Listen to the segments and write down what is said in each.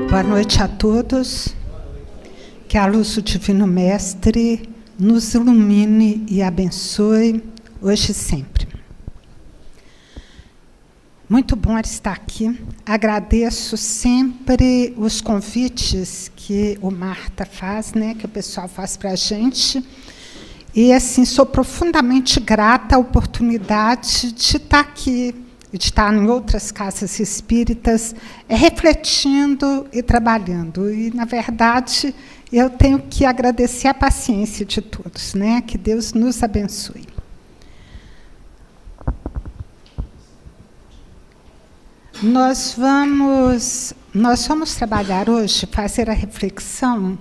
Boa noite a todos. Que a luz do Divino Mestre nos ilumine e abençoe hoje e sempre. Muito bom estar aqui. Agradeço sempre os convites que o Marta faz, que o pessoal faz para a gente. E, assim, sou profundamente grata à oportunidade de estar aqui, de estar em outras casas espíritas, refletindo e trabalhando. E, na verdade, eu tenho que agradecer a paciência de todos, que Deus nos abençoe. Nós vamos trabalhar hoje, fazer a reflexão,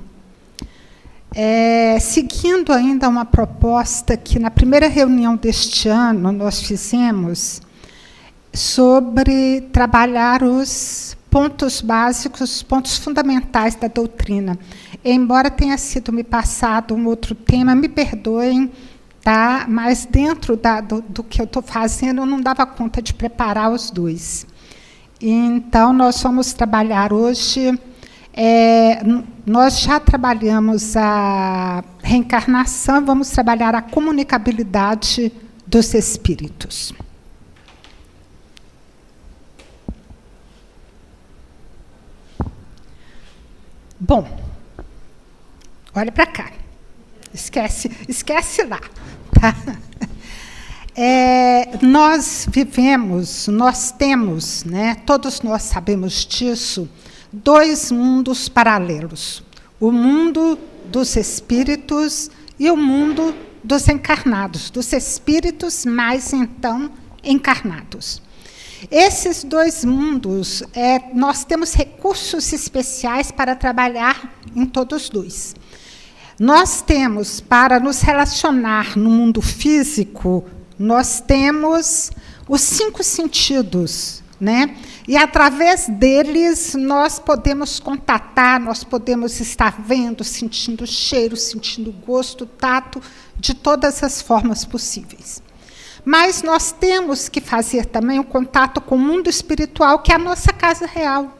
seguindo ainda uma proposta que, na primeira reunião deste ano, nós fizemos, sobre trabalhar os pontos básicos, pontos fundamentais da doutrina. Embora tenha sido me passado um outro tema, me perdoem, tá? Mas dentro do que eu estou fazendo, eu não dava conta de preparar os dois. Então, nós vamos trabalhar hoje, nós já trabalhamos a reencarnação, vamos trabalhar a comunicabilidade dos espíritos. Bom, olha para cá, esquece lá. Tá? Nós temos, todos nós sabemos disso, dois mundos paralelos. O mundo dos espíritos e o mundo dos encarnados, dos espíritos mais, então, encarnados. Esses dois mundos, nós temos recursos especiais para trabalhar em todos dois. Nós temos, para nos relacionar no mundo físico, nós temos os 5 sentidos, E, através deles, nós podemos contatar, nós podemos estar vendo, sentindo cheiro, sentindo gosto, tato, de todas as formas possíveis. Mas nós temos que fazer também o contato com o mundo espiritual, que é a nossa casa real.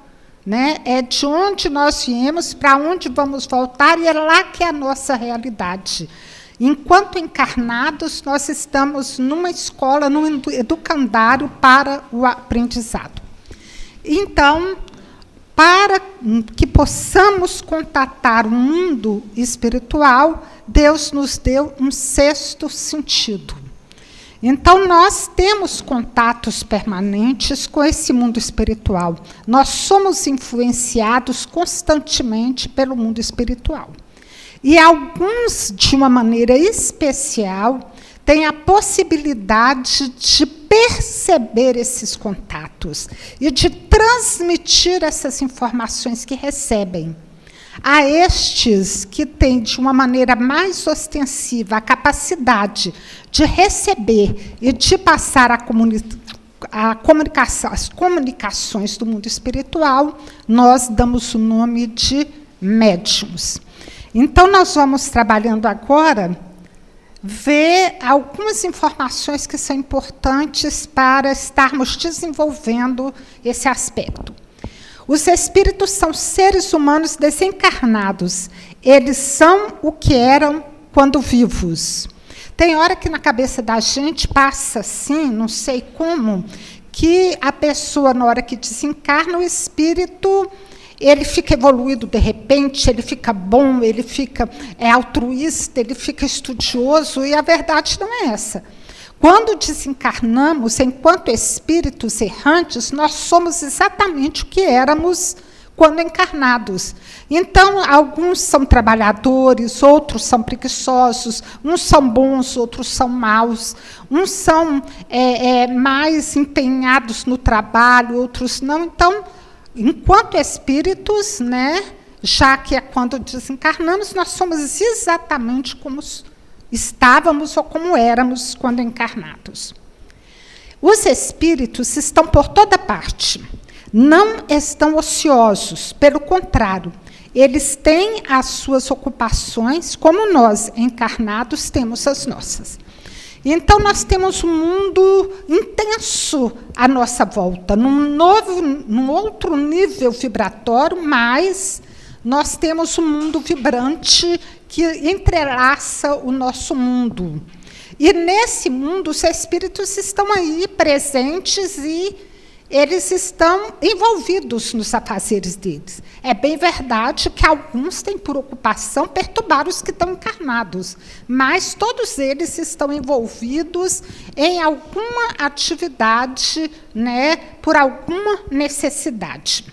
É de onde nós viemos, para onde vamos voltar, e é lá que é a nossa realidade. Enquanto encarnados, nós estamos numa escola, num educandário para o aprendizado. Então, para que possamos contatar o mundo espiritual, Deus nos deu um 6º sentido. Então, nós temos contatos permanentes com esse mundo espiritual. Nós somos influenciados constantemente pelo mundo espiritual. E alguns, de uma maneira especial, têm a possibilidade de perceber esses contatos e de transmitir essas informações que recebem. A estes que têm, de uma maneira mais ostensiva, a capacidade de receber e de passar as comunicações do mundo espiritual, nós damos o nome de médiuns. Então, nós vamos trabalhando agora, ver algumas informações que são importantes para estarmos desenvolvendo esse aspecto. Os espíritos são seres humanos desencarnados. Eles são o que eram quando vivos. Tem hora que na cabeça da gente passa assim, não sei como, que a pessoa, na hora que desencarna, o espírito, ele fica evoluído de repente, ele fica bom, ele fica altruísta, ele fica estudioso, e a verdade não é essa. Quando desencarnamos, enquanto espíritos errantes, nós somos exatamente o que éramos quando encarnados. Então, alguns são trabalhadores, outros são preguiçosos, uns são bons, outros são maus, uns são mais empenhados no trabalho, outros não. Então, enquanto espíritos, já que é quando desencarnamos, nós somos exatamente como estávamos ou como éramos quando encarnados. Os espíritos estão por toda parte, não estão ociosos, pelo contrário, eles têm as suas ocupações, como nós, encarnados, temos as nossas. Então, nós temos um mundo intenso à nossa volta, num outro nível vibratório, mas nós temos um mundo vibrante que entrelaça o nosso mundo. E nesse mundo, os espíritos estão aí presentes e eles estão envolvidos nos afazeres deles. É bem verdade que alguns têm por ocupação perturbar os que estão encarnados, mas todos eles estão envolvidos em alguma atividade, né, por alguma necessidade.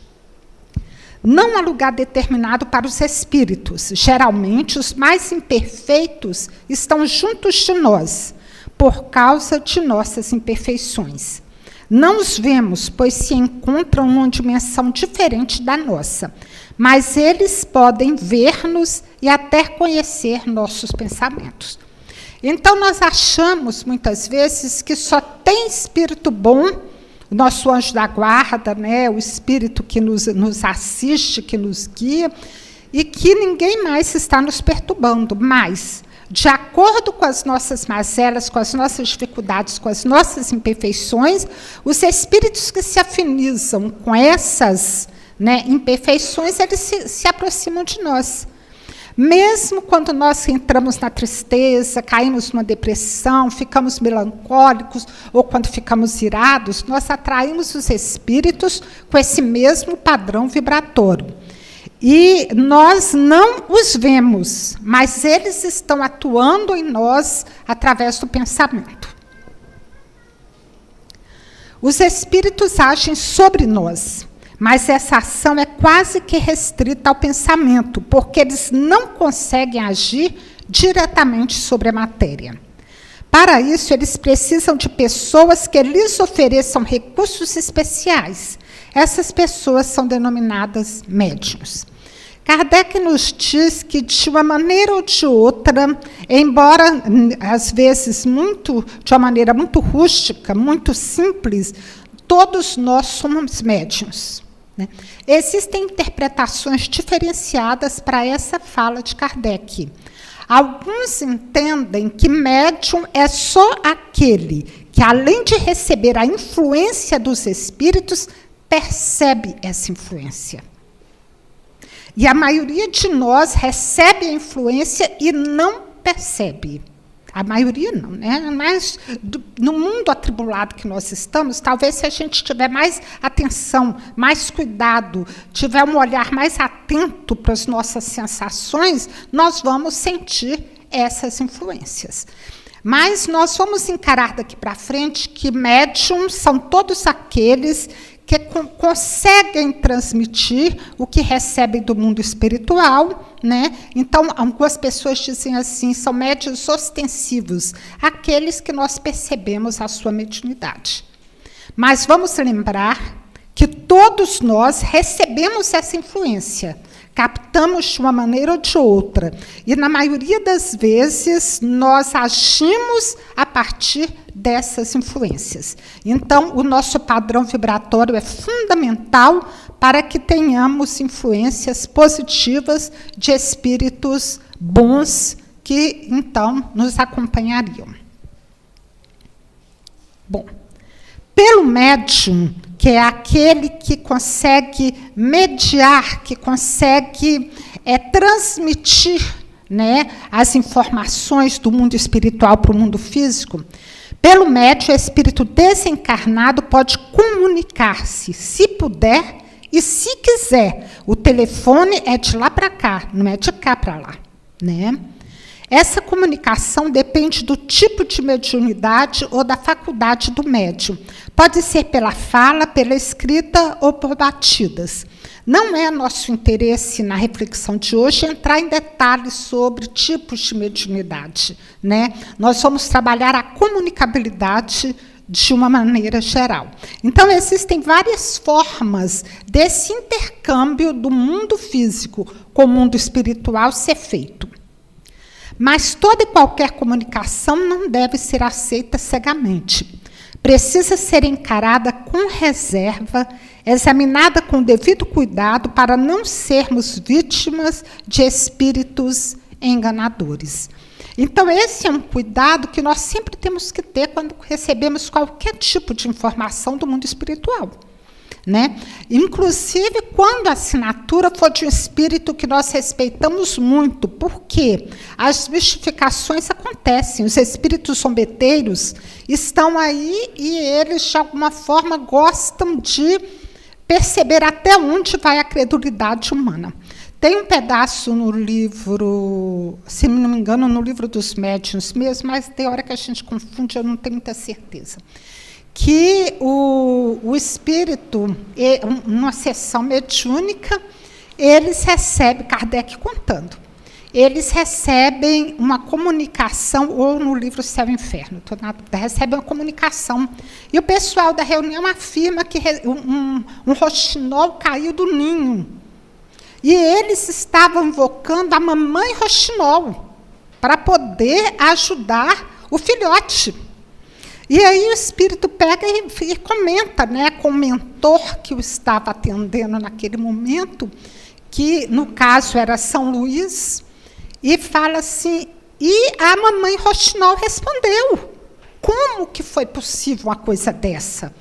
Não há lugar determinado para os espíritos. Geralmente, os mais imperfeitos estão juntos de nós, por causa de nossas imperfeições. Não os vemos, pois se encontram numa dimensão diferente da nossa, mas eles podem ver-nos e até conhecer nossos pensamentos. Então, nós achamos, muitas vezes, que só tem espírito bom, o nosso anjo da guarda, né, o espírito que nos assiste, que nos guia, e que ninguém mais está nos perturbando, mas, de acordo com as nossas mazelas, com as nossas dificuldades, com as nossas imperfeições, os espíritos que se afinizam com essas, né, imperfeições, eles se aproximam de nós. Mesmo quando nós entramos na tristeza, caímos numa depressão, ficamos melancólicos, ou quando ficamos irados, nós atraímos os espíritos com esse mesmo padrão vibratório. E nós não os vemos, mas eles estão atuando em nós através do pensamento. Os espíritos agem sobre nós, mas essa ação é quase que restrita ao pensamento, porque eles não conseguem agir diretamente sobre a matéria. Para isso, eles precisam de pessoas que lhes ofereçam recursos especiais. Essas pessoas são denominadas médiuns. Kardec nos diz que, de uma maneira ou de outra, embora, às vezes, de uma maneira muito rústica, muito simples, todos nós somos médiuns, né? Existem interpretações diferenciadas para essa fala de Kardec. Alguns entendem que médium é só aquele que, além de receber a influência dos espíritos, percebe essa influência. E a maioria de nós recebe a influência e não percebe. A maioria não, né? Mas no mundo atribulado que nós estamos, talvez se a gente tiver mais atenção, mais cuidado, tiver um olhar mais atento para as nossas sensações, nós vamos sentir essas influências. Mas nós vamos encarar daqui para frente que médiums são todos aqueles que conseguem transmitir o que recebem do mundo espiritual, né? Então, algumas pessoas dizem assim, são médiuns ostensivos, aqueles que nós percebemos a sua mediunidade. Mas vamos lembrar que todos nós recebemos essa influência, captamos de uma maneira ou de outra, e na maioria das vezes nós agimos a partir dessas influências. Então, o nosso padrão vibratório é fundamental para que tenhamos influências positivas de espíritos bons que, então, nos acompanhariam. Bom, pelo médium, que é aquele que consegue mediar, que consegue transmitir, né, as informações do mundo espiritual para o mundo físico, pelo médium, o espírito desencarnado pode comunicar-se, se puder e se quiser. O telefone é de lá para cá, não é de cá para lá, né? Essa comunicação depende do tipo de mediunidade ou da faculdade do médium. Pode ser pela fala, pela escrita ou por batidas. Não é nosso interesse, na reflexão de hoje, entrar em detalhes sobre tipos de mediunidade, né? Nós vamos trabalhar a comunicabilidade de uma maneira geral. Então, existem várias formas desse intercâmbio do mundo físico com o mundo espiritual ser feito. Mas toda e qualquer comunicação não deve ser aceita cegamente. Precisa ser encarada com reserva, examinada com devido cuidado para não sermos vítimas de espíritos enganadores. Então, esse é um cuidado que nós sempre temos que ter quando recebemos qualquer tipo de informação do mundo espiritual, né? Inclusive, quando a assinatura for de um espírito que nós respeitamos muito, porque as mistificações acontecem, os espíritos zombeteiros estão aí e eles, de alguma forma, gostam de perceber até onde vai a credulidade humana. Tem um pedaço no livro, se não me engano, no livro dos médiuns mesmo, mas tem hora que a gente confunde, eu não tenho muita certeza, que o espírito, numa sessão mediúnica, eles recebem, Kardec contando, eles recebem uma comunicação, ou no livro Céu e Inferno, recebem uma comunicação, e o pessoal da reunião afirma que um roxinol caiu do ninho, e eles estavam invocando a mamãe roxinol para poder ajudar o filhote. E aí o espírito pega e comenta, né, com o mentor que o estava atendendo naquele momento, que no caso era São Luís, e fala assim, e a mamãe roxinol respondeu, como que foi possível uma coisa dessa?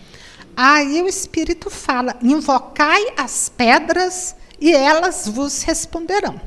Aí o espírito fala, invocai as pedras e elas vos responderão.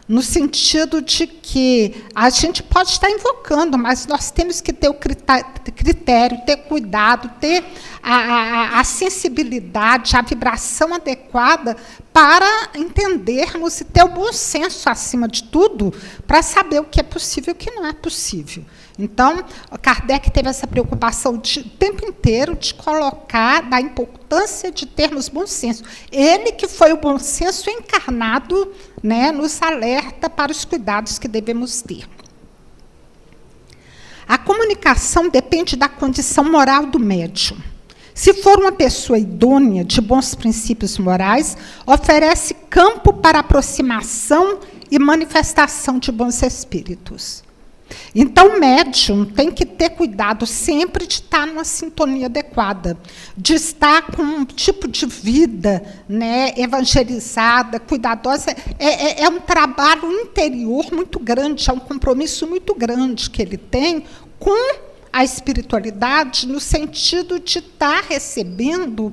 No sentido de que a gente pode estar invocando, mas nós temos que ter o critério, ter cuidado, ter a sensibilidade, a vibração adequada para entendermos e ter o bom senso, acima de tudo, para saber o que é possível e o que não é possível. Então, Kardec teve essa preocupação o tempo inteiro de colocar da importância de termos bom senso. Ele que foi o bom senso encarnado, né, nos alerta para os cuidados que devemos ter. A comunicação depende da condição moral do médium. Se for uma pessoa idônea, de bons princípios morais, oferece campo para aproximação e manifestação de bons espíritos. Então, o médium tem que ter cuidado sempre de estar numa sintonia adequada, de estar com um tipo de vida, né, evangelizada, cuidadosa. É um trabalho interior muito grande, é um compromisso muito grande que ele tem com a espiritualidade, no sentido de estar recebendo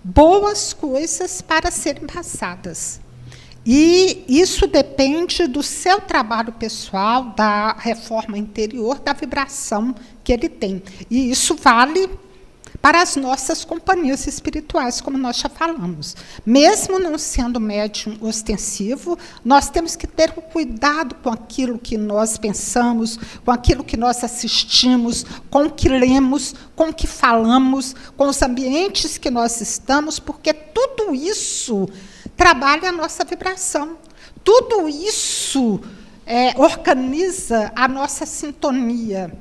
boas coisas para serem passadas. E isso depende do seu trabalho pessoal, da reforma interior, da vibração que ele tem. E isso vale para as nossas companhias espirituais, como nós já falamos. Mesmo não sendo médium ostensivo, nós temos que ter cuidado com aquilo que nós pensamos, com aquilo que nós assistimos, com o que lemos, com o que falamos, com os ambientes que nós estamos, porque tudo isso trabalha a nossa vibração. Tudo isso organiza a nossa sintonia.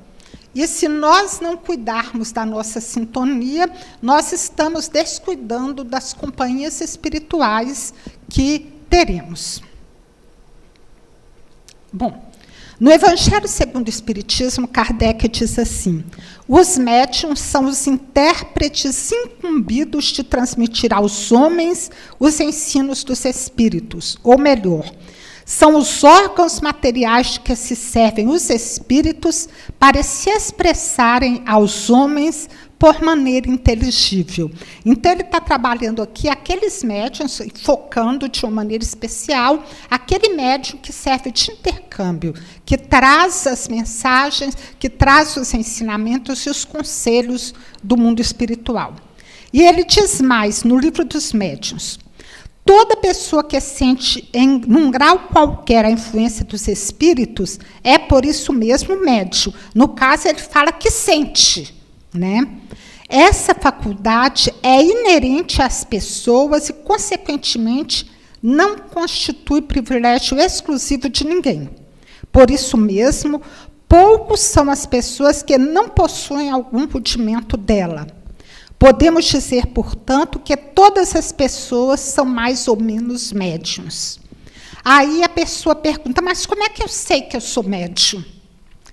E se nós não cuidarmos da nossa sintonia, nós estamos descuidando das companhias espirituais que teremos. Bom, no Evangelho segundo o Espiritismo, Kardec diz assim, os médiuns são os intérpretes incumbidos de transmitir aos homens os ensinos dos espíritos, ou melhor, são os órgãos materiais de que se servem os espíritos para se expressarem aos homens por maneira inteligível. Então, ele está trabalhando aqui aqueles médiuns, focando de uma maneira especial, aquele médium que serve de intercâmbio, que traz as mensagens, que traz os ensinamentos e os conselhos do mundo espiritual. E ele diz mais, no livro dos médiuns, toda pessoa que sente, num grau qualquer, a influência dos espíritos, é por isso mesmo médium. No caso, ele fala que sente, né? Essa faculdade é inerente às pessoas e, consequentemente, não constitui privilégio exclusivo de ninguém. Por isso mesmo, poucos são as pessoas que não possuem algum rudimento dela. Podemos dizer, portanto, que todas as pessoas são mais ou menos médiuns. Aí a pessoa pergunta, mas como é que eu sei que eu sou médium?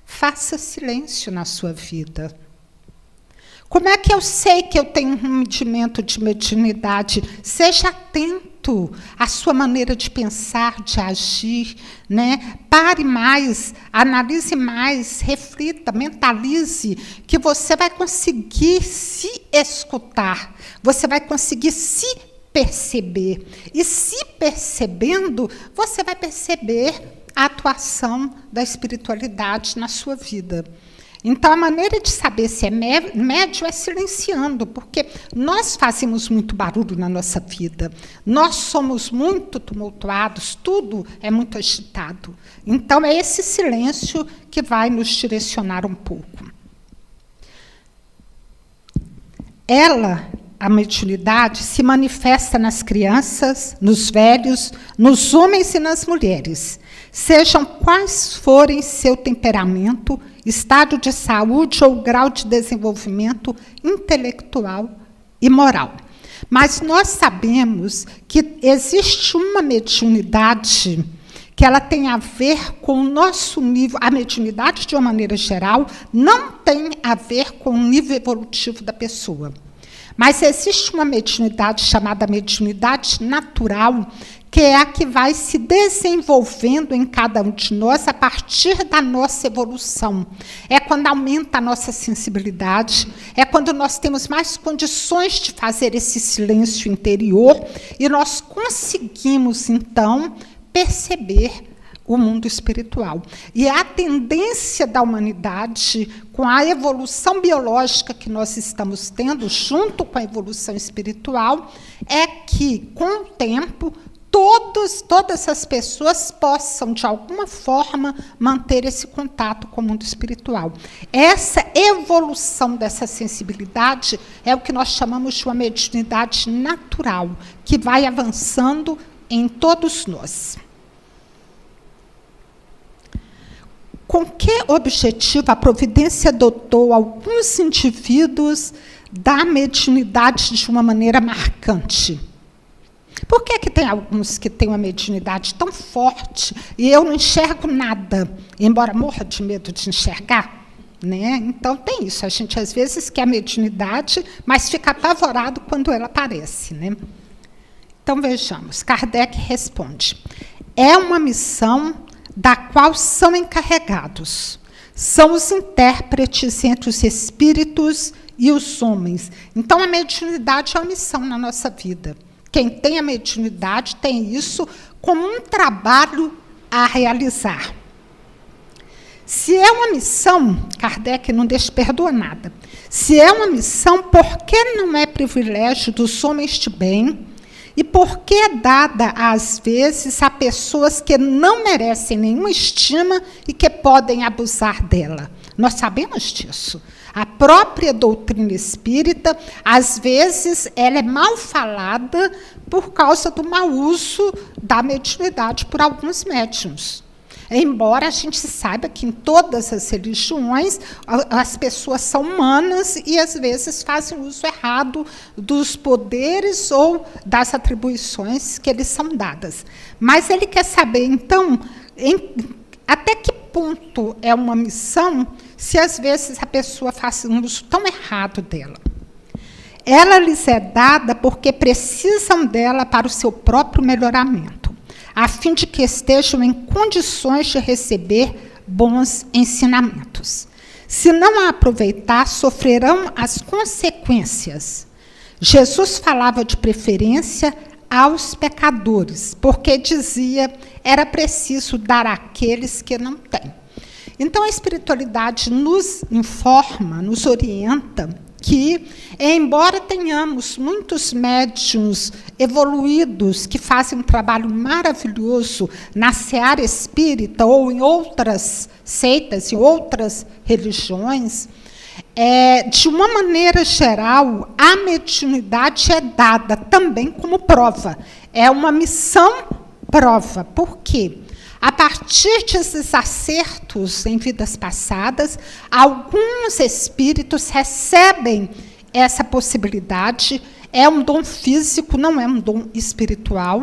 Faça silêncio na sua vida. Como é que eu sei que eu tenho um rudimento de mediunidade? Seja atento. muito a sua maneira de pensar, de agir, né? Pare mais, analise mais, reflita, mentalize, que você vai conseguir se escutar, você vai conseguir se perceber. E se percebendo, você vai perceber a atuação da espiritualidade na sua vida. Então, a maneira de saber se é médio é silenciando, porque nós fazemos muito barulho na nossa vida, nós somos muito tumultuados, tudo é muito agitado. Então, é esse silêncio que vai nos direcionar um pouco. A mediunidade, se manifesta nas crianças, nos velhos, nos homens e nas mulheres, sejam quais forem seu temperamento, estado de saúde ou grau de desenvolvimento intelectual e moral. Mas nós sabemos que existe uma mediunidade que ela tem a ver com o nosso nível. A mediunidade, de uma maneira geral, não tem a ver com o nível evolutivo da pessoa. Mas existe uma mediunidade chamada mediunidade natural, que é a que vai se desenvolvendo em cada um de nós a partir da nossa evolução. É quando aumenta a nossa sensibilidade, é quando nós temos mais condições de fazer esse silêncio interior e nós conseguimos, então, perceber o mundo espiritual. E a tendência da humanidade, com a evolução biológica que nós estamos tendo, junto com a evolução espiritual, é que, com o tempo, todas as pessoas possam, de alguma forma, manter esse contato com o mundo espiritual. Essa evolução dessa sensibilidade é o que nós chamamos de uma mediunidade natural, que vai avançando em todos nós. Com que objetivo a providência dotou alguns indivíduos da mediunidade de uma maneira marcante? Por que tem alguns que têm uma mediunidade tão forte e eu não enxergo nada, embora morra de medo de enxergar? Né? Então, tem isso. A gente, às vezes, quer a mediunidade, mas fica apavorado quando ela aparece. Né? Então, vejamos. Kardec responde. É uma missão da qual são encarregados. São os intérpretes entre os espíritos e os homens. Então, a mediunidade é uma missão na nossa vida. Quem tem a mediunidade tem isso como um trabalho a realizar. Se é uma missão, Kardec não desperdoa nada. Se é uma missão, por que não é privilégio dos homens de bem? E por que é dada, às vezes, a pessoas que não merecem nenhuma estima e que podem abusar dela? Nós sabemos disso. A própria doutrina espírita, às vezes, ela é mal falada por causa do mau uso da mediunidade por alguns médiuns. Embora a gente saiba que em todas as religiões as pessoas são humanas e, às vezes, fazem uso errado dos poderes ou das atribuições que lhes são dadas. Mas ele quer saber, então, até que ponto é uma missão se, às vezes, a pessoa faz um uso tão errado dela. Ela lhes é dada porque precisam dela para o seu próprio melhoramento, a fim de que estejam em condições de receber bons ensinamentos. Se não a aproveitar, sofrerão as consequências. Jesus falava de preferência aos pecadores, porque dizia era preciso dar àqueles que não têm. Então, a espiritualidade nos informa, nos orienta que, embora tenhamos muitos médiuns evoluídos que fazem um trabalho maravilhoso na seara espírita ou em outras seitas, em outras religiões, de uma maneira geral, a mediunidade é dada também como prova. É uma missão prova. Por quê? A partir desses acertos em vidas passadas, alguns espíritos recebem essa possibilidade, é um dom físico, não é um dom espiritual,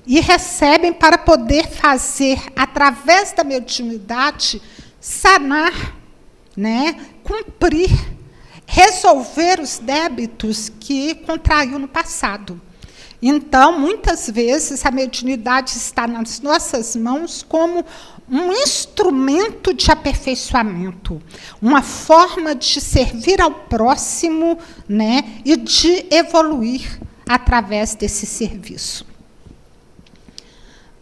e recebem para poder fazer, através da mediunidade, sanar, né, cumprir, resolver os débitos que contraiu no passado. Então, muitas vezes, a mediunidade está nas nossas mãos como um instrumento de aperfeiçoamento, uma forma de servir ao próximo, né, e de evoluir através desse serviço.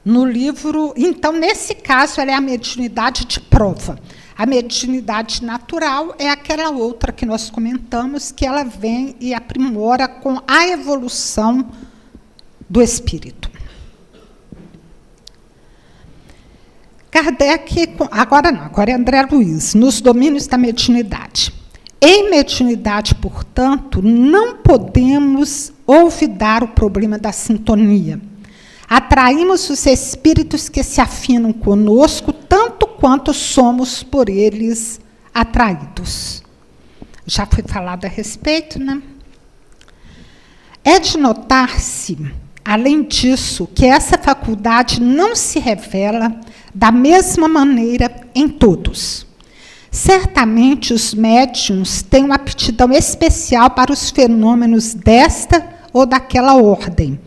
No livro, então, nesse caso, ela é a mediunidade de prova. A mediunidade natural é aquela outra que nós comentamos, que ela vem e aprimora com a evolução do espírito. Kardec, agora é André Luiz, nos domínios da mediunidade. Em mediunidade, portanto, não podemos olvidar o problema da sintonia. Atraímos os espíritos que se afinam conosco, tanto quanto somos por eles atraídos. Já foi falado a respeito, né? É de notar-se, além disso, que essa faculdade não se revela da mesma maneira em todos. Certamente, os médiuns têm uma aptidão especial para os fenômenos desta ou daquela ordem,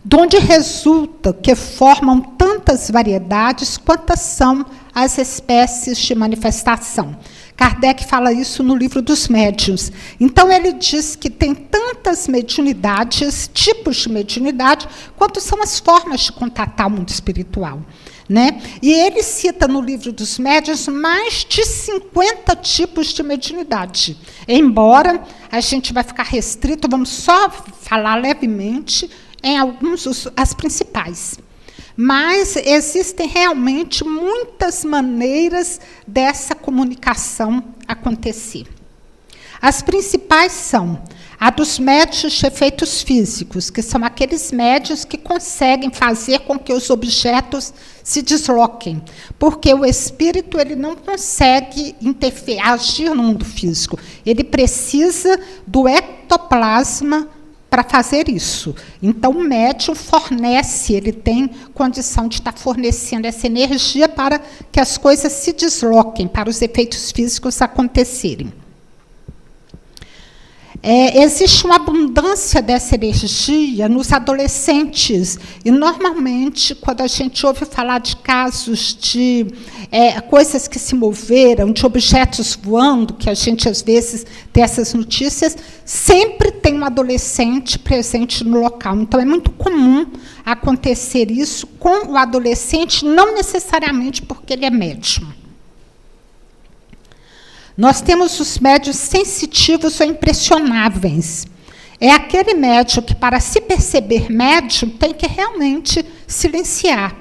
donde resulta que formam tantas variedades quantas são as espécies de manifestação. Kardec fala isso no livro dos médiuns. Então, ele diz que tem tantas mediunidades, tipos de mediunidade, quanto são as formas de contatar o mundo espiritual. Né? E ele cita no livro dos médiuns mais de 50 tipos de mediunidade. Embora a gente vai ficar restrito, vamos só falar levemente em alguns, as principais. Mas existem realmente muitas maneiras dessa comunicação acontecer. As principais são a dos médiuns de efeitos físicos, que são aqueles médiuns que conseguem fazer com que os objetos se desloquem, porque o espírito ele não consegue agir no mundo físico, ele precisa do ectoplasma para fazer isso. Então, o médium fornece, ele tem condição de estar fornecendo essa energia para que as coisas se desloquem, para os efeitos físicos acontecerem. Existe uma abundância dessa energia nos adolescentes, e, normalmente, quando a gente ouve falar de casos de coisas que se moveram, de objetos voando, que a gente, às vezes, tem essas notícias, sempre tem um adolescente presente no local. Então, é muito comum acontecer isso com o adolescente, não necessariamente porque ele é médium. Nós temos os médiuns sensitivos ou impressionáveis. É aquele médium que, para se perceber médium, tem que realmente silenciar.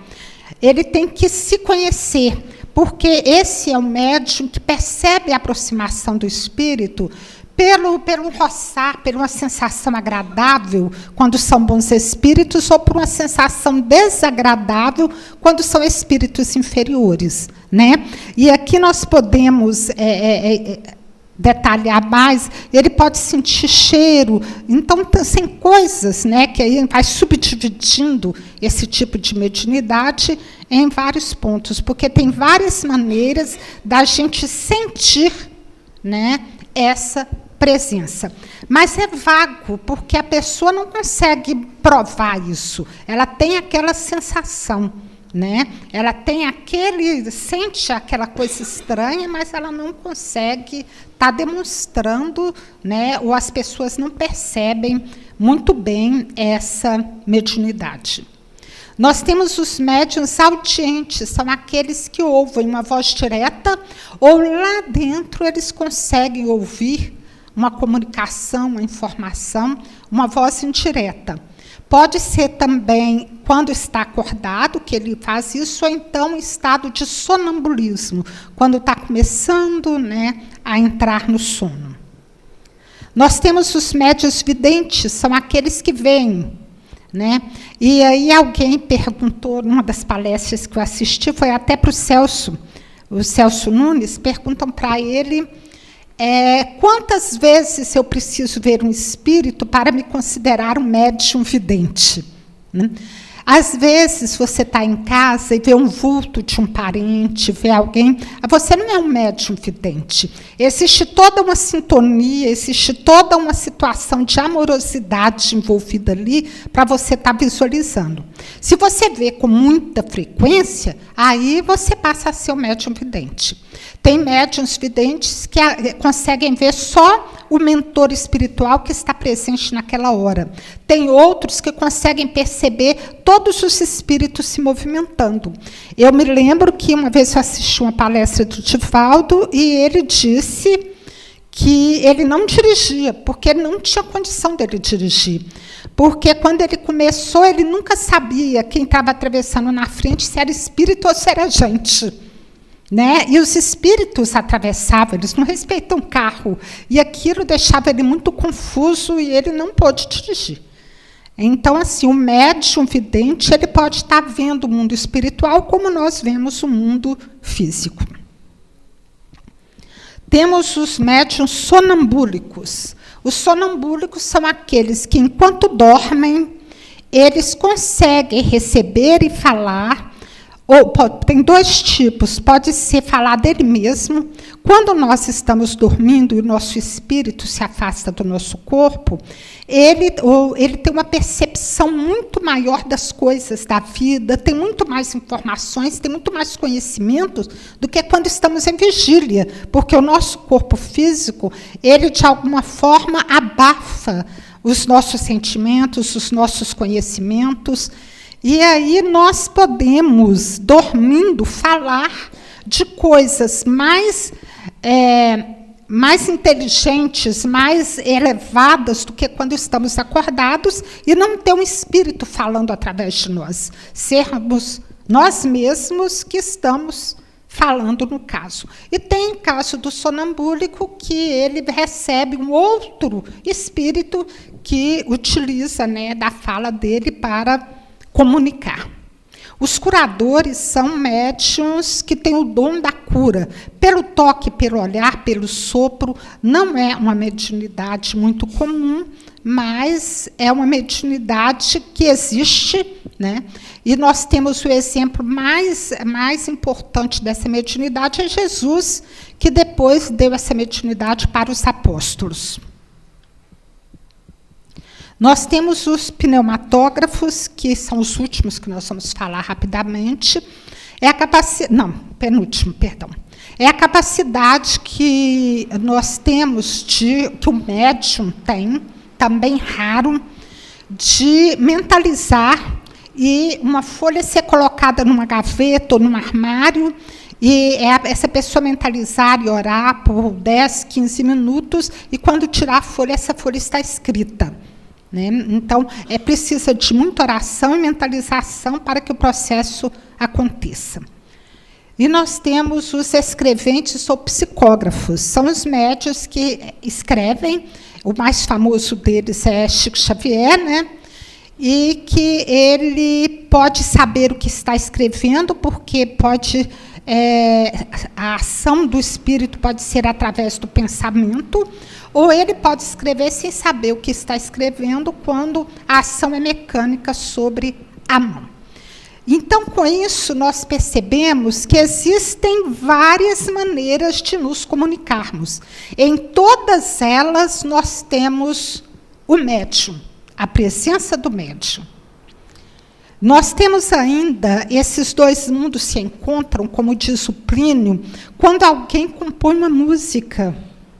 Ele tem que se conhecer, porque esse é o médium que percebe a aproximação do espírito pelo roçar, por uma sensação agradável, quando são bons espíritos, ou por uma sensação desagradável, quando são espíritos inferiores. Né? E aqui nós podemos detalhar mais, ele pode sentir cheiro. Então, tem coisas, né, que aí vai subdividindo esse tipo de mediunidade em vários pontos, porque tem várias maneiras da gente sentir, né, essa presença. Mas é vago, porque a pessoa não consegue provar isso. Ela tem aquela sensação, né? Ela tem sente aquela coisa estranha, mas ela não consegue estar demonstrando, né? Ou as pessoas não percebem muito bem essa mediunidade. Nós temos os médiuns audientes, são aqueles que ouvem uma voz direta, ou lá dentro eles conseguem ouvir uma comunicação, uma informação, uma voz indireta. Pode ser também, quando está acordado, que ele faz isso, ou então em estado de sonambulismo, quando está começando, né, a entrar no sono. Nós temos os médiuns videntes, são aqueles que veem. Né? E aí alguém perguntou, numa das palestras que eu assisti, foi até para o Celso Nunes, perguntam para ele quantas vezes eu preciso ver um espírito para me considerar um médium vidente. Né? Às vezes, você está em casa e vê um vulto de um parente, vê alguém. Você não é um médium vidente. Existe toda uma sintonia, existe toda uma situação de amorosidade envolvida ali para você estar visualizando. Se você vê com muita frequência, aí você passa a ser um médium vidente. Tem médiuns videntes que conseguem ver só o mentor espiritual que está presente naquela hora. Tem outros que conseguem perceber todos os espíritos se movimentando. Eu me lembro que uma vez eu assisti uma palestra do Divaldo e ele disse que ele não dirigia, porque ele não tinha condição dele dirigir. Porque quando ele começou, ele nunca sabia quem estava atravessando na frente, se era espírito ou se era gente. Né? E os espíritos atravessavam, eles não respeitam carro. E aquilo deixava ele muito confuso e ele não pôde dirigir. Então, assim, o médium vidente, ele pode estar vendo o mundo espiritual como nós vemos o mundo físico. Temos os médiuns sonambúlicos. Os sonambúlicos são aqueles que, enquanto dormem, eles conseguem receber e falar. Tem dois tipos, pode ser falar dele mesmo. Quando nós estamos dormindo e o nosso espírito se afasta do nosso corpo, ele tem uma percepção muito maior das coisas da vida, tem muito mais informações, tem muito mais conhecimentos do que quando estamos em vigília, porque o nosso corpo físico, ele de alguma forma abafa os nossos sentimentos, os nossos conhecimentos. E aí nós podemos, dormindo, falar de coisas mais inteligentes, mais elevadas do que quando estamos acordados e não ter um espírito falando através de nós. Sermos nós mesmos que estamos falando no caso. E tem o caso do sonambúlico, que ele recebe um outro espírito que utiliza, né, da fala dele para comunicar. Os curadores são médiuns que têm o dom da cura. Pelo toque, pelo olhar, pelo sopro, não é uma mediunidade muito comum, mas é uma mediunidade que existe, né? E nós temos o exemplo mais importante dessa mediunidade, é Jesus, que depois deu essa mediunidade para os apóstolos. Nós temos os pneumatógrafos, que são os últimos que nós vamos falar rapidamente. É a capacidade que nós temos, que o médium tem, também raro, de mentalizar e uma folha ser colocada numa gaveta ou num armário, e essa pessoa mentalizar e orar por 10, 15 minutos, e quando tirar a folha, essa folha está escrita. Né? Então, precisa de muita oração e mentalização para que o processo aconteça. E nós temos os escreventes ou psicógrafos. São os médiuns que escrevem. O mais famoso deles é Chico Xavier, né? E que ele pode saber o que está escrevendo, porque a ação do espírito pode ser através do pensamento, ou ele pode escrever sem saber o que está escrevendo, quando a ação é mecânica sobre a mão. Então, com isso, nós percebemos que existem várias maneiras de nos comunicarmos. Em todas elas, nós temos o médium, a presença do médium. Nós temos ainda, esses dois mundos se encontram, como diz o Plínio, quando alguém compõe uma música,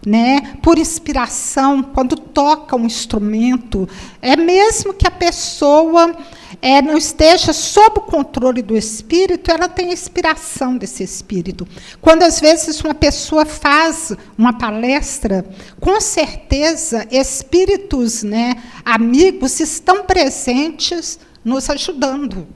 né, por inspiração, quando toca um instrumento, mesmo que a pessoa não esteja sob o controle do espírito, ela tem a inspiração desse espírito. Quando, às vezes, uma pessoa faz uma palestra, com certeza, espíritos, né, amigos, estão presentes nos ajudando.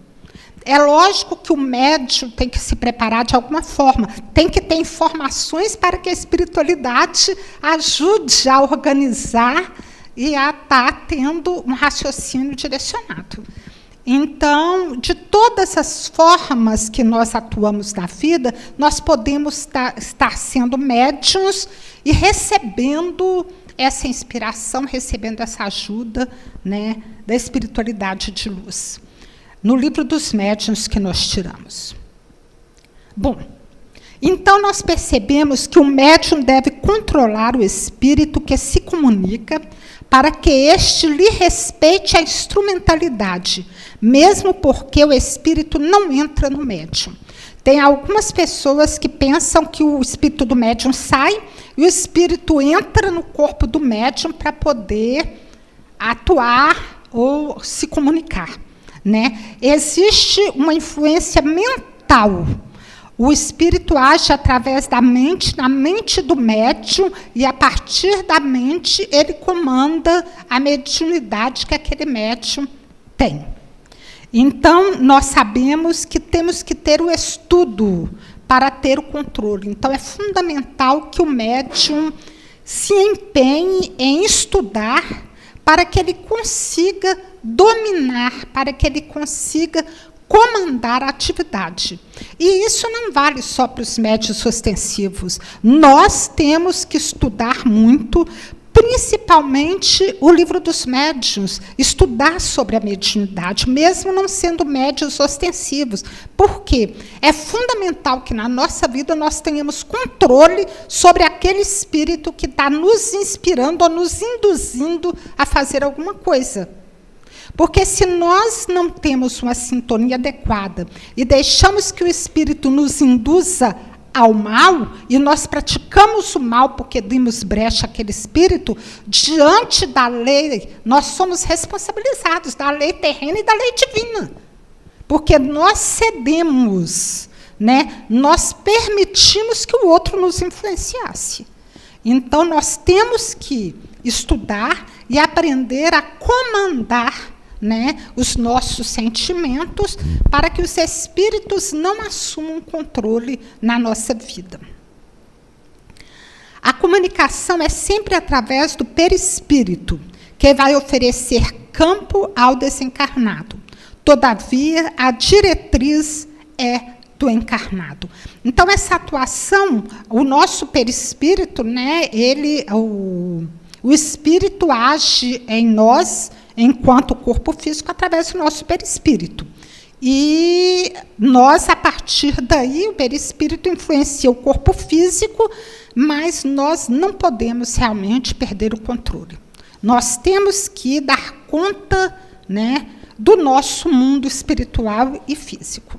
É lógico que o médium tem que se preparar de alguma forma, tem que ter informações para que a espiritualidade ajude a organizar e a estar tendo um raciocínio direcionado. Então, de todas as formas que nós atuamos na vida, nós podemos estar sendo médiuns e recebendo essa inspiração, recebendo essa ajuda, né, da espiritualidade de luz. no livro dos médiuns que nós tiramos. Bom, então nós percebemos que o médium deve controlar o espírito que se comunica para que este lhe respeite a instrumentalidade, mesmo porque o espírito não entra no médium. Tem algumas pessoas que pensam que o espírito do médium sai e o espírito entra no corpo do médium para poder atuar ou se comunicar, né? Existe uma influência mental. O espírito age através da mente, na mente do médium, e a partir da mente ele comanda a mediunidade que aquele médium tem. Então, nós sabemos que temos que ter o estudo para ter o controle. Então, é fundamental que o médium se empenhe em estudar para que ele consiga dominar, para que ele consiga comandar a atividade. E isso não vale só para os médiuns ostensivos. Nós temos que estudar muito, principalmente o livro dos médiuns, estudar sobre a mediunidade, mesmo não sendo médiuns ostensivos. Por quê? É fundamental que na nossa vida nós tenhamos controle sobre aquele espírito que está nos inspirando ou nos induzindo a fazer alguma coisa. Porque se nós não temos uma sintonia adequada e deixamos que o espírito nos induza ao mal, e nós praticamos o mal porque demos brecha àquele espírito, diante da lei, nós somos responsabilizados da lei terrena e da lei divina. Porque nós cedemos, né? Nós permitimos que o outro nos influenciasse. Então, nós temos que estudar e aprender a comandar, né, os nossos sentimentos, para que os espíritos não assumam controle na nossa vida. A comunicação é sempre através do perispírito, que vai oferecer campo ao desencarnado. Todavia, a diretriz é do encarnado. Então, essa atuação, o nosso perispírito, né, o espírito age em nós, enquanto corpo físico, através do nosso perispírito. E nós, a partir daí, o perispírito influencia o corpo físico, mas nós não podemos realmente perder o controle. Nós temos que dar conta, né, do nosso mundo espiritual e físico.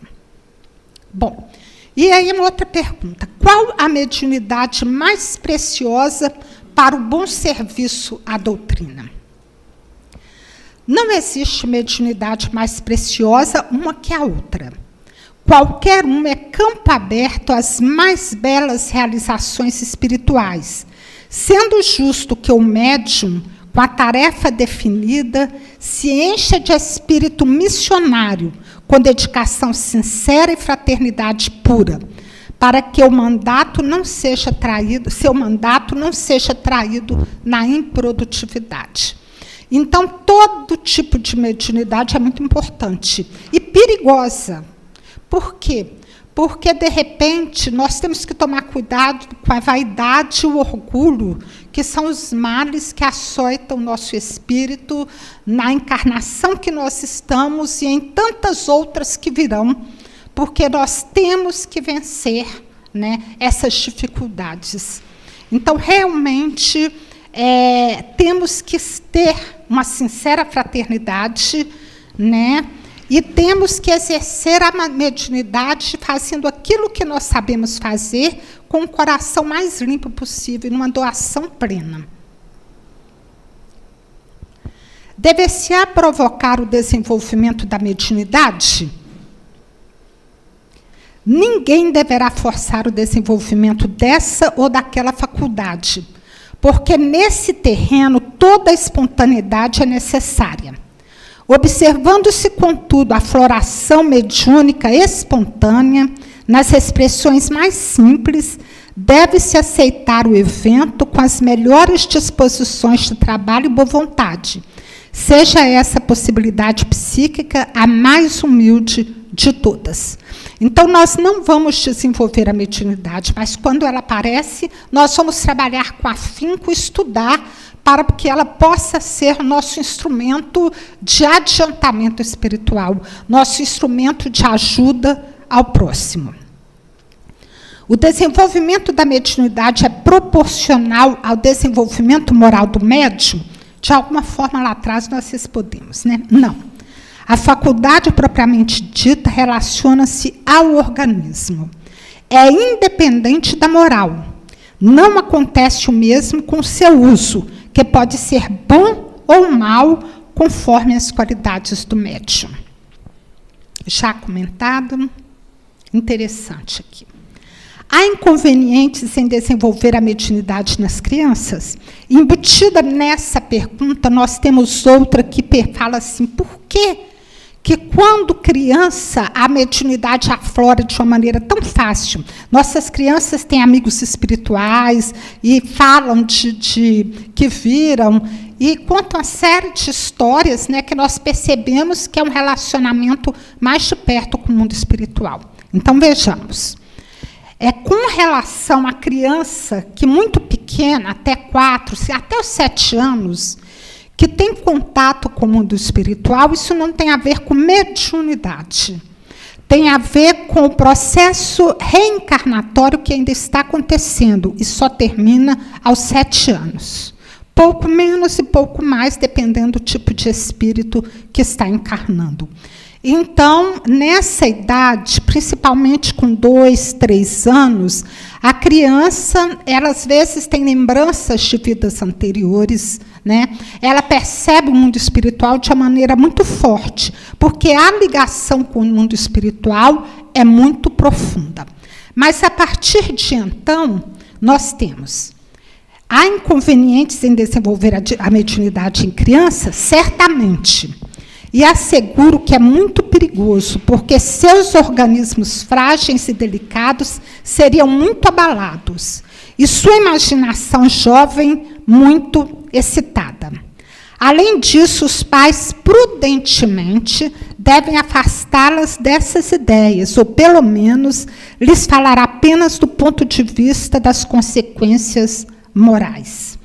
Bom, e aí uma outra pergunta. Qual a mediunidade mais preciosa para o bom serviço à doutrina? Não existe mediunidade mais preciosa uma que a outra. Qualquer uma é campo aberto às mais belas realizações espirituais, sendo justo que o médium, com a tarefa definida, se encha de espírito missionário, com dedicação sincera e fraternidade pura, para que o mandato não seja traído, seu mandato não seja traído na improdutividade. Então, todo tipo de mediunidade é muito importante e perigosa. Por quê? Porque, de repente, nós temos que tomar cuidado com a vaidade e o orgulho, que são os males que açoitam o nosso espírito na encarnação que nós estamos e em tantas outras que virão, porque nós temos que vencer, né, essas dificuldades. Então, realmente, temos que ter uma sincera fraternidade, né? E temos que exercer a mediunidade fazendo aquilo que nós sabemos fazer com o coração mais limpo possível, numa doação plena. Deve-se provocar o desenvolvimento da mediunidade? Ninguém deverá forçar o desenvolvimento dessa ou daquela faculdade, porque nesse terreno toda a espontaneidade é necessária. Observando-se, contudo, a floração mediúnica espontânea, nas expressões mais simples, deve-se aceitar o evento com as melhores disposições de trabalho e boa vontade, seja essa possibilidade psíquica a mais humilde de todas. Então, nós não vamos desenvolver a mediunidade, mas quando ela aparece, nós vamos trabalhar com afinco, estudar, para que ela possa ser nosso instrumento de adiantamento espiritual, nosso instrumento de ajuda ao próximo. O desenvolvimento da mediunidade é proporcional ao desenvolvimento moral do médium? De alguma forma, lá atrás, nós respondemos, né? Não. A faculdade propriamente dita relaciona-se ao organismo. É independente da moral. Não acontece o mesmo com seu uso, que pode ser bom ou mal, conforme as qualidades do médium. Já comentado, interessante aqui. Há inconvenientes em desenvolver a mediunidade nas crianças? Embutida nessa pergunta, nós temos outra que fala assim, por quê? Que quando criança, a mediunidade aflora de uma maneira tão fácil. Nossas crianças têm amigos espirituais e falam que viram, e contam uma série de histórias, né, que nós percebemos que é um relacionamento mais de perto com o mundo espiritual. Então, vejamos. Com relação à criança que muito pequena, até 4, até os 7 anos, que tem contato com o mundo espiritual, isso não tem a ver com mediunidade. Tem a ver com o processo reencarnatório que ainda está acontecendo e só termina aos 7 anos. Pouco menos e pouco mais, dependendo do tipo de espírito que está encarnando. Então, nessa idade, principalmente com 2, 3 anos, a criança, ela às vezes tem lembranças de vidas anteriores, né? Ela percebe o mundo espiritual de uma maneira muito forte, porque a ligação com o mundo espiritual é muito profunda. Mas, a partir de então, nós temos... Há inconvenientes em desenvolver a mediunidade em criança? Certamente. E asseguro que é muito perigoso, porque seus organismos frágeis e delicados seriam muito abalados, e sua imaginação jovem muito excitada. Além disso, os pais, prudentemente, devem afastá-las dessas ideias, ou, pelo menos, lhes falar apenas do ponto de vista das consequências morais.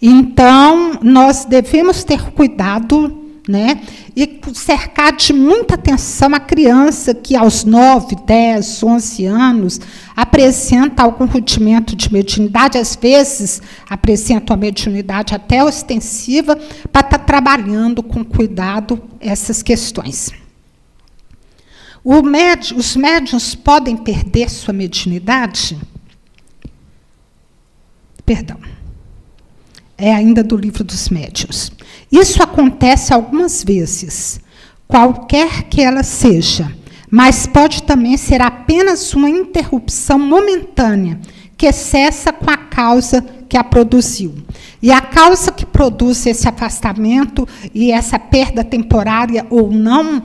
Então, nós devemos ter cuidado, né, e cercar de muita atenção a criança que, aos 9, 10, 11 anos, apresenta algum rudimento de mediunidade, às vezes apresenta uma mediunidade até ostensiva, para estar trabalhando com cuidado essas questões. Os médiuns podem perder sua mediunidade? Perdão. É ainda do livro dos médiuns. Isso acontece algumas vezes, qualquer que ela seja, mas pode também ser apenas uma interrupção momentânea, que cessa com a causa que a produziu. E a causa que produz esse afastamento e essa perda temporária ou não,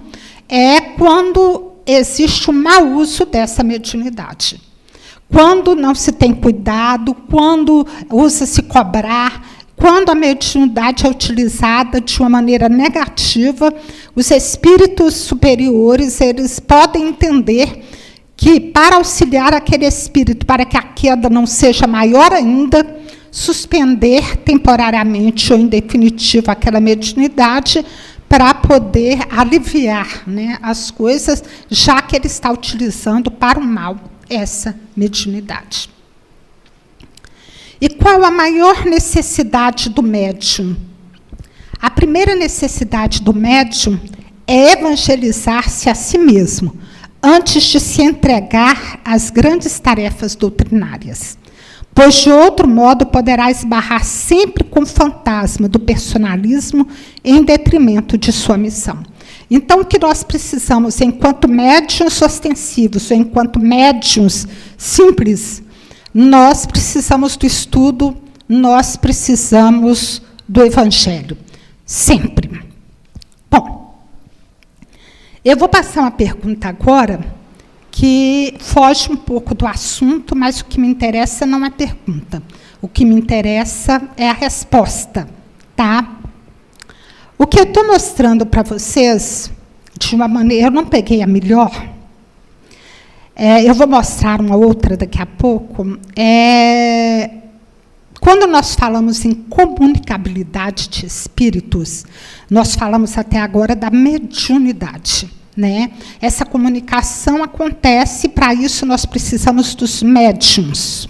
é quando existe um mau uso dessa mediunidade. Quando não se tem cuidado, quando usa-se cobrar, quando a mediunidade é utilizada de uma maneira negativa, os espíritos superiores, eles podem entender que, para auxiliar aquele espírito, para que a queda não seja maior ainda, suspender temporariamente ou em definitivo aquela mediunidade, para poder aliviar, né, as coisas, já que ele está utilizando para o mal essa mediunidade. E qual a maior necessidade do médium? A primeira necessidade do médium é evangelizar-se a si mesmo, antes de se entregar às grandes tarefas doutrinárias. Pois, de outro modo, poderá esbarrar sempre com o fantasma do personalismo em detrimento de sua missão. Então, o que nós precisamos, enquanto médiuns ostensivos, ou enquanto médiuns simples, nós precisamos do estudo, nós precisamos do Evangelho. Sempre. Bom, eu vou passar uma pergunta agora que foge um pouco do assunto, mas o que me interessa não é a pergunta. O que me interessa é a resposta, tá? O que eu estou mostrando para vocês, de uma maneira... Eu não peguei a melhor... eu vou mostrar uma outra daqui a pouco. Quando nós falamos em comunicabilidade de espíritos, nós falamos até agora da mediunidade, né? Essa comunicação acontece, para isso nós precisamos dos médiums.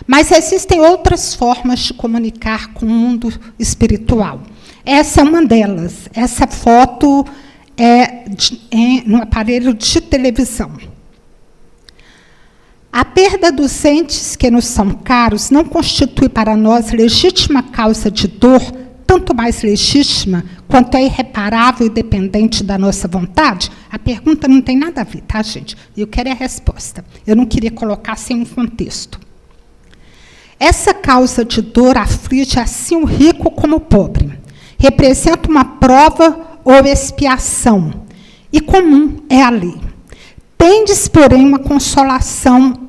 Mas existem outras formas de comunicar com o mundo espiritual. Essa é uma delas. Essa foto é no aparelho de televisão. A perda dos entes que nos são caros não constitui para nós legítima causa de dor, tanto mais legítima quanto é irreparável e dependente da nossa vontade? A pergunta não tem nada a ver, tá, gente? Eu quero a resposta. Eu não queria colocar sem um contexto. Essa causa de dor aflige assim o rico como o pobre. Representa uma prova ou expiação, e comum é a lei. Tendes, porém, uma consolação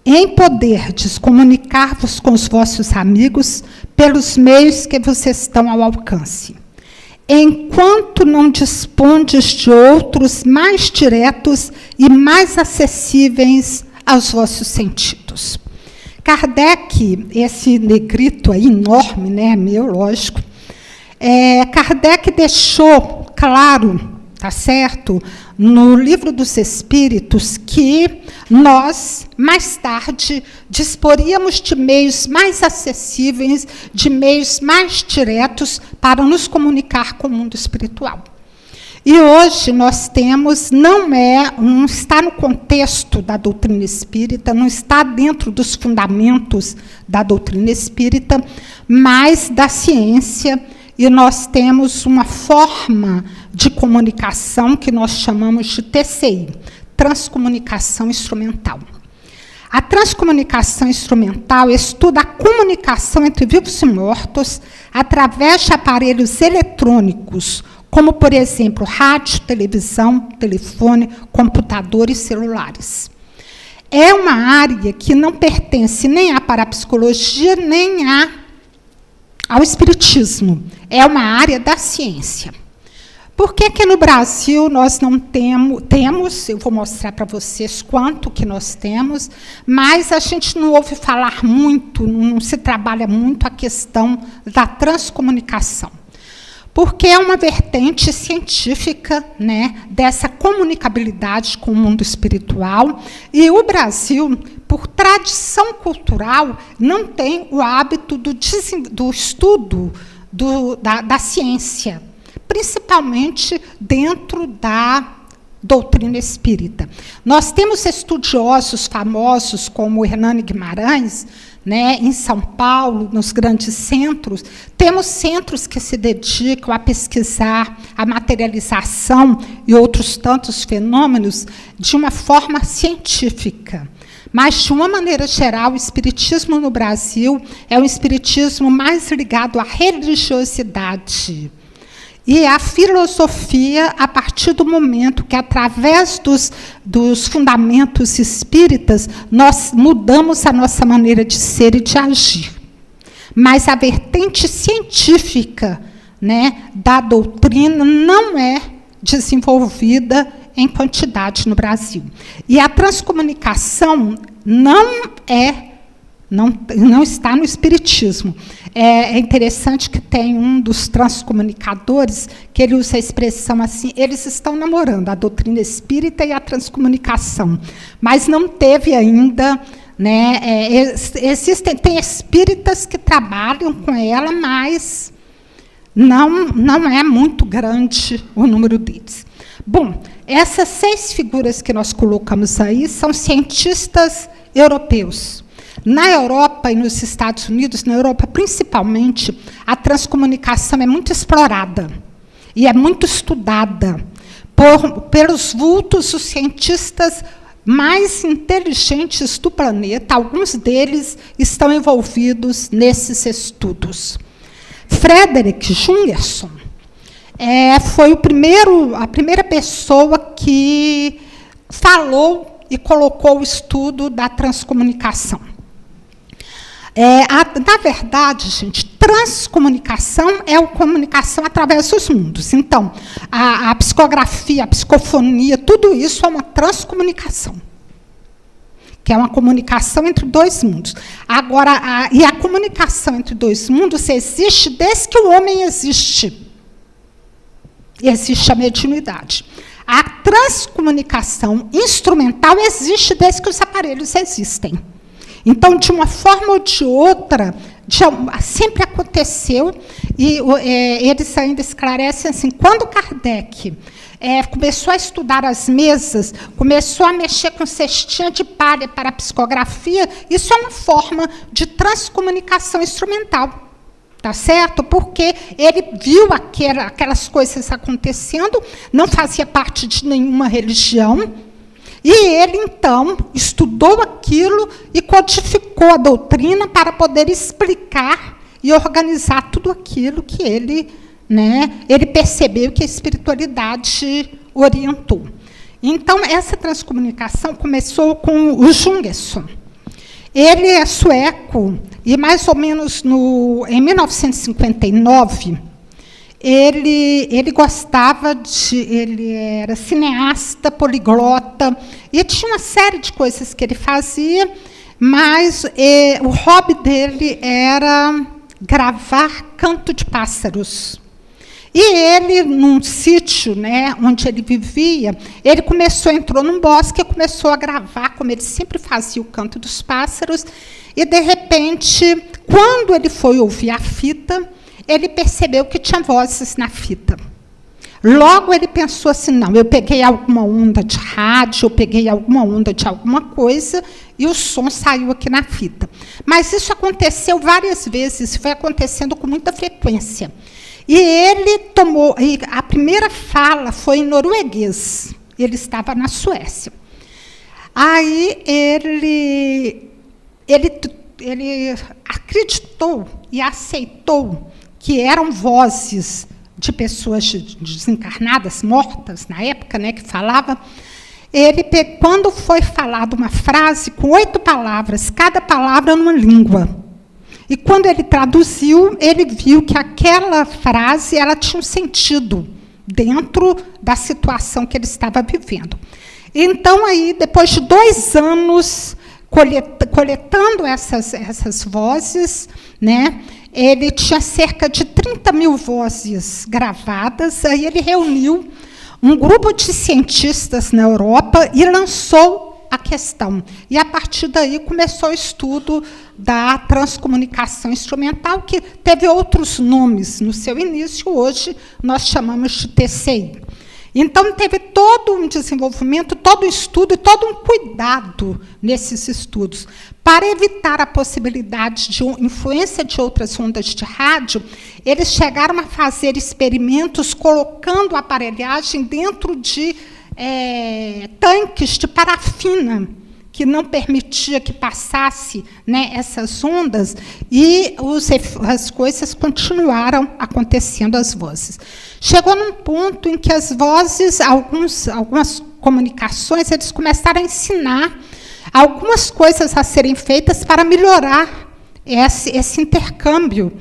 em poderdes comunicar-vos com os vossos amigos pelos meios que vos estão ao alcance, enquanto não dispondes de outros mais diretos e mais acessíveis aos vossos sentidos. Kardec, esse negrito aí enorme, né, meu, lógico, Kardec deixou claro, tá certo, no Livro dos Espíritos, que nós, mais tarde, disporíamos de meios mais acessíveis, de meios mais diretos para nos comunicar com o mundo espiritual. E hoje nós temos, não está no contexto da doutrina espírita, não está dentro dos fundamentos da doutrina espírita, mas da ciência, e nós temos uma forma de comunicação que nós chamamos de TCI, transcomunicação instrumental. A transcomunicação instrumental estuda a comunicação entre vivos e mortos através de aparelhos eletrônicos, como, por exemplo, rádio, televisão, telefone, computador e celulares. É uma área que não pertence nem à parapsicologia, nem ao espiritismo. É uma área da ciência. Por que no Brasil nós não temos, eu vou mostrar para vocês quanto que nós temos, mas a gente não ouve falar muito, não se trabalha muito a questão da transcomunicação. Porque é uma vertente científica, né, dessa comunicabilidade com o mundo espiritual, e o Brasil, por tradição cultural, não tem o hábito do estudo da ciência, principalmente dentro da doutrina espírita. Nós temos estudiosos famosos como o Hernani Guimarães, né, em São Paulo, nos grandes centros. Temos centros que se dedicam a pesquisar a materialização e outros tantos fenômenos de uma forma científica. Mas, de uma maneira geral, o espiritismo no Brasil é um espiritismo mais ligado à religiosidade. E a filosofia, a partir do momento que, através dos fundamentos espíritas, nós mudamos a nossa maneira de ser e de agir. Mas a vertente científica, né, da doutrina não é desenvolvida em quantidade no Brasil. E a transcomunicação não está no espiritismo. É interessante que tem um dos transcomunicadores que ele usa a expressão assim: eles estão namorando a doutrina espírita e a transcomunicação, mas não teve ainda, né, tem espíritas que trabalham com ela, mas não é muito grande o número deles. Bom, essas 6 figuras que nós colocamos aí são cientistas europeus. Na Europa e nos Estados Unidos, na Europa principalmente, a transcomunicação é muito explorada e é muito estudada pelos vultos, os cientistas mais inteligentes do planeta. Alguns deles estão envolvidos nesses estudos. Frederick Jungerson foi a primeira pessoa que falou e colocou o estudo da transcomunicação. Na verdade, gente, transcomunicação é a comunicação através dos mundos. Então, a psicografia, a psicofonia, tudo isso é uma transcomunicação. que é uma comunicação entre dois mundos. Agora, a comunicação entre dois mundos existe desde que o homem existe. Existe a mediunidade. A transcomunicação instrumental existe desde que os aparelhos existem. Então, de uma forma ou de outra, sempre aconteceu, e eles ainda esclarecem assim, quando Kardec começou a estudar as mesas, começou a mexer com cestinha de palha para a psicografia, isso é uma forma de transcomunicação instrumental. Tá certo? Porque ele viu aquelas coisas acontecendo, não fazia parte de nenhuma religião, e ele, então, estudou aquilo e codificou a doutrina para poder explicar e organizar tudo aquilo que ele percebeu que a espiritualidade orientou. Então, essa transcomunicação começou com o Jungesson. Ele é sueco, e mais ou menos em 1959, ele gostava ele era cineasta, poliglota, e tinha uma série de coisas que ele fazia, mas o hobby dele era gravar canto de pássaros. E ele, num sítio, onde ele vivia, ele entrou num bosque e começou a gravar, como ele sempre fazia o canto dos pássaros, e, de repente, quando ele foi ouvir a fita, ele percebeu que tinha vozes na fita. Logo, ele pensou assim, não, eu peguei alguma onda de rádio, eu peguei alguma onda de alguma coisa, e o som saiu aqui na fita. Mas isso aconteceu várias vezes, foi acontecendo com muita frequência. E ele a primeira fala foi em norueguês, ele estava na Suécia. Aí ele acreditou e aceitou que eram vozes de pessoas desencarnadas, mortas, na época, que falava. Quando foi falada uma frase com 8 palavras, cada palavra numa língua, e quando ele traduziu, ele viu que aquela frase ela tinha um sentido dentro da situação que ele estava vivendo. Então, aí, depois de 2 anos coletando essas vozes, ele tinha cerca de 30 mil vozes gravadas, aí ele reuniu um grupo de cientistas na Europa e lançou a questão. E, a partir daí, começou o estudo da transcomunicação instrumental, que teve outros nomes no seu início, hoje nós chamamos de TCI. Então, teve todo um desenvolvimento, todo um estudo e todo um cuidado nesses estudos. Para evitar a possibilidade de influência de outras ondas de rádio, eles chegaram a fazer experimentos colocando a aparelhagem dentro de tanques de parafina, que não permitia que passasse essas ondas, e as coisas continuaram acontecendo, as vozes. Chegou num ponto em que as vozes, algumas comunicações, eles começaram a ensinar algumas coisas a serem feitas para melhorar esse intercâmbio.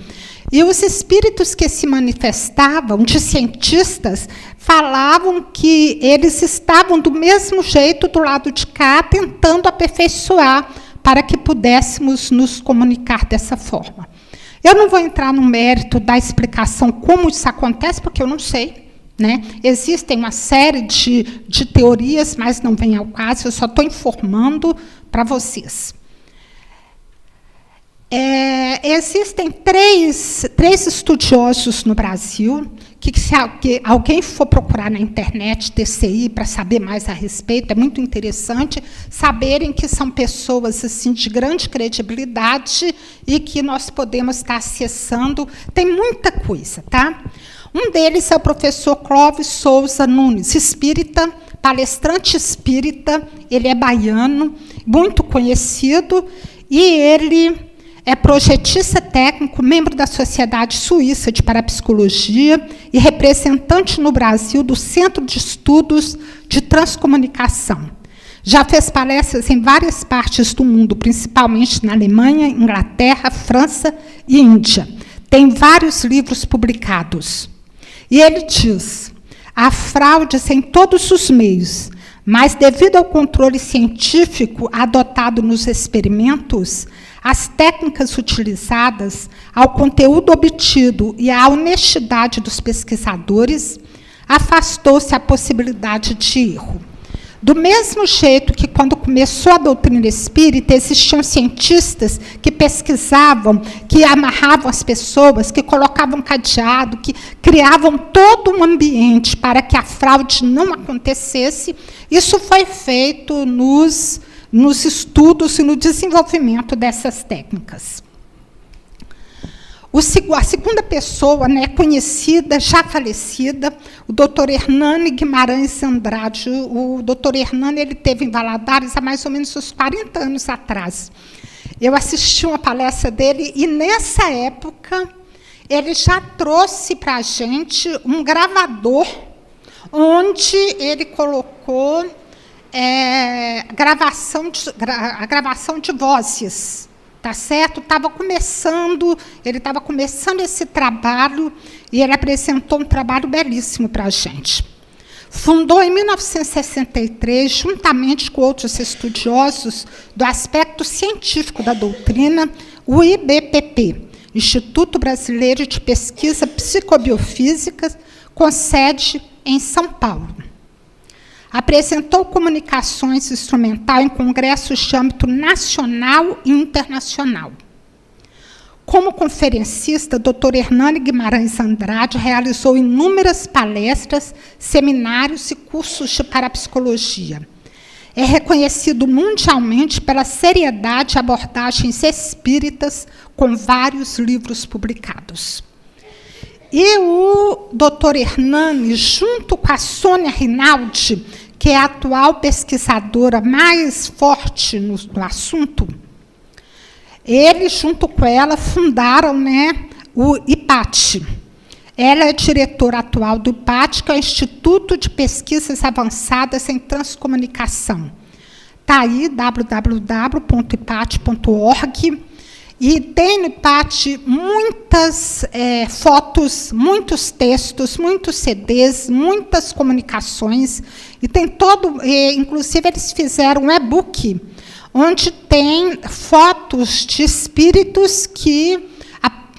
E os espíritos que se manifestavam, de cientistas, falavam que eles estavam do mesmo jeito do lado de cá, tentando aperfeiçoar para que pudéssemos nos comunicar dessa forma. Eu não vou entrar no mérito da explicação como isso acontece, porque eu não sei. Existem uma série de teorias, mas não vem ao caso, eu só estou informando para vocês. Existem três estudiosos no Brasil, que se alguém for procurar na internet, TCI, para saber mais a respeito, é muito interessante saberem que são pessoas assim, de grande credibilidade e que nós podemos estar acessando. Tem muita coisa, tá? Um deles é o professor Clóvis Souza Nunes, espírita, palestrante espírita, ele é baiano, muito conhecido, e ele é projetista técnico, membro da Sociedade Suíça de Parapsicologia e representante no Brasil do Centro de Estudos de Transcomunicação. Já fez palestras em várias partes do mundo, principalmente na Alemanha, Inglaterra, França e Índia. Tem vários livros publicados. E ele diz: há fraudes em todos os meios, Mas, devido ao controle científico adotado nos experimentos, as técnicas utilizadas, ao conteúdo obtido e à honestidade dos pesquisadores, afastou-se a possibilidade de erro. Do mesmo jeito que, quando começou a doutrina espírita, existiam cientistas que pesquisavam, que amarravam as pessoas, que colocavam cadeado, que criavam todo um ambiente para que a fraude não acontecesse, isso foi feito nos estudos e no desenvolvimento dessas técnicas. A segunda pessoa, né, conhecida, já falecida, o doutor Hernani Guimarães Andrade. O doutor Hernani, ele teve em Valadares há mais ou menos uns 40 anos atrás. Eu assisti uma palestra dele, e, nessa época, ele já trouxe para a gente um gravador, onde ele colocou a gravação de vozes. Tá certo? Ele estava começando esse trabalho, e ele apresentou um trabalho belíssimo para a gente. Fundou em 1963, juntamente com outros estudiosos do aspecto científico da doutrina, o IBPP, Instituto Brasileiro de Pesquisa Psicobiofísica, com sede em São Paulo. Apresentou comunicações instrumental em congressos de âmbito nacional e internacional. Como conferencista, Dr. Hernani Guimarães Andrade realizou inúmeras palestras, seminários e cursos de parapsicologia. É reconhecido mundialmente pela seriedade e abordagens espíritas, com vários livros publicados. E o Dr. Hernani, junto com a Sônia Rinaldi, que é a atual pesquisadora mais forte no assunto, eles, junto com ela, fundaram, né, o IPAT. Ela é diretora atual do IPAT, que é o Instituto de Pesquisas Avançadas em Transcomunicação. Está aí, www.ipat.org. E tem no IPAT muitas fotos, muitos textos, muitos CDs, muitas comunicações. E tem inclusive eles fizeram um e-book, onde tem fotos de espíritos que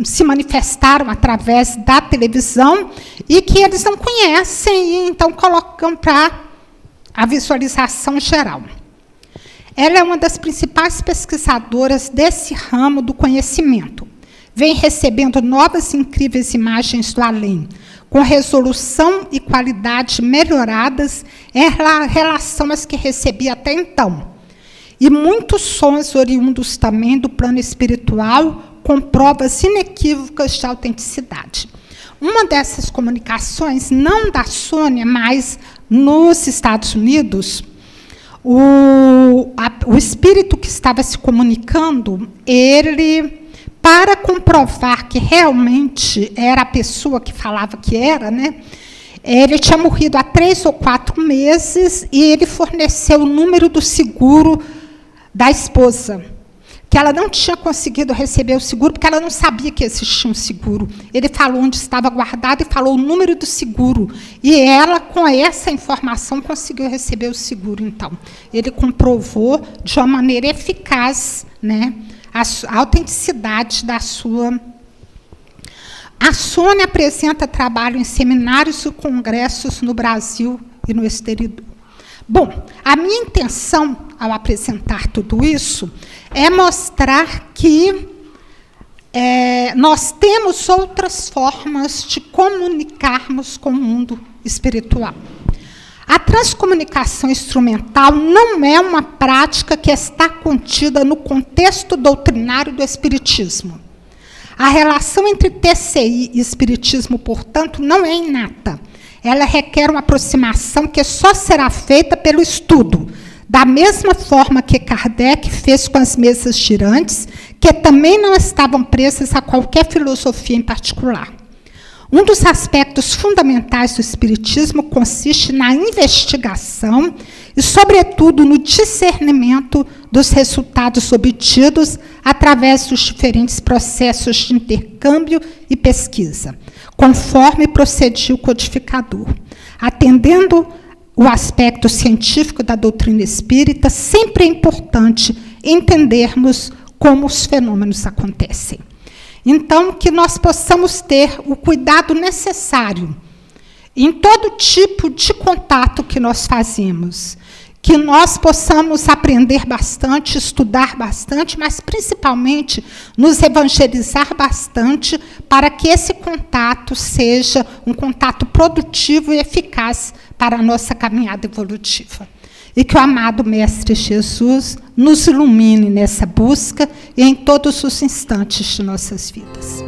se manifestaram através da televisão e que eles não conhecem, e então colocam para a visualização geral. Ela é uma das principais pesquisadoras desse ramo do conhecimento. Vem recebendo novas e incríveis imagens do além, com resolução e qualidade melhoradas em relação às que recebia até então. E muitos sons oriundos também do plano espiritual, com provas inequívocas de autenticidade. Uma dessas comunicações, não da Sônia, mas nos Estados Unidos, o espírito que estava se comunicando, ele, para comprovar que realmente era a pessoa que falava que era, né, ele tinha morrido há 3 ou 4 meses, e ele forneceu o número do seguro da esposa, que ela não tinha conseguido receber o seguro, porque ela não sabia que existia um seguro. Ele falou onde estava guardado e falou o número do seguro. E ela, com essa informação, conseguiu receber o seguro. Então, ele comprovou de uma maneira eficaz, né, a autenticidade da sua... A Sônia apresenta trabalho em seminários e congressos no Brasil e no exterior. Bom, a minha intenção, ao apresentar tudo isso, é mostrar que nós temos outras formas de comunicarmos com o mundo espiritual. A transcomunicação instrumental não é uma prática que está contida no contexto doutrinário do espiritismo. A relação entre TCI e espiritismo, portanto, não é inata. Ela requer uma aproximação que só será feita pelo estudo, da mesma forma que Kardec fez com as mesas girantes, que também não estavam presas a qualquer filosofia em particular. Um dos aspectos fundamentais do espiritismo consiste na investigação e, sobretudo, no discernimento dos resultados obtidos através dos diferentes processos de intercâmbio e pesquisa, conforme procedia o codificador, atendendo o aspecto científico da doutrina espírita, sempre é importante entendermos como os fenômenos acontecem. Então, que nós possamos ter o cuidado necessário em todo tipo de contato que nós fazemos, que nós possamos aprender bastante, estudar bastante, mas principalmente nos evangelizar bastante para que esse contato seja um contato produtivo e eficaz para a nossa caminhada evolutiva. E que o amado Mestre Jesus nos ilumine nessa busca e em todos os instantes de nossas vidas.